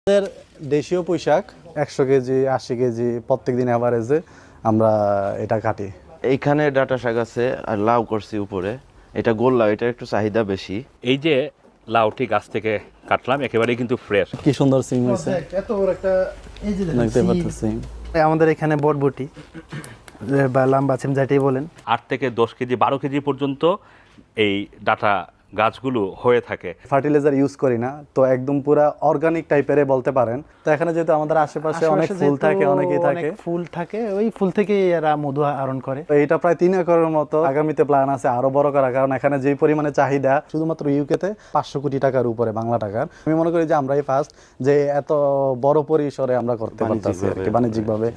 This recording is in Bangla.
আমাদের দেশীয় পুঁইশাক 100 কেজি 80 কেজি প্রত্যেকদিন অ্যাভারেজে আমরা এটা কাটি। এইখানে ডাঁটা শাক আছে আর লাউ করছি উপরে, এটা গোল লাউ, এটা একটু চাহিদা বেশি। এই যে লাউটি গাছ থেকে কাটলাম একেবারেই কিন্তু ফ্রেশ। কি সুন্দর সিম হয়েছে, এত বড় একটা এই যে দেখতে পাচ্ছেন। আমাদের এখানে বটবটি বা লাম্বা সিম যেটাই বলেন 8 থেকে 10 কেজি 12 কেজি পর্যন্ত এই ডাঁটা গাছগুলো হয়ে থাকে। ফার্টিলাইজার ইউজ করি না, তো একদম পুরা অর্গানিক টাইপের বলতে পারেন। তো এখানে যেহেতু আমাদের আশেপাশে অনেক ফুল থাকে, অনেকেই থাকে, ফুল থাকে, ওই ফুল থেকে এরা মধু আহরণ করে। তো এটা প্রায় 3 একরের মতো। আগামীতে প্ল্যান আছে আরো বড় করা, কারণ এখানে যে পরিমাণে চাহিদা শুধুমাত্র ইউকেতে 500 কোটি টাকার উপরে বাংলা টাকার। আমি মনে করি যে আমরাই ফার্স্ট যে এত বড় পরিসরে আমরা করতে পারতেছি আর কি বাণিজ্যিকভাবে।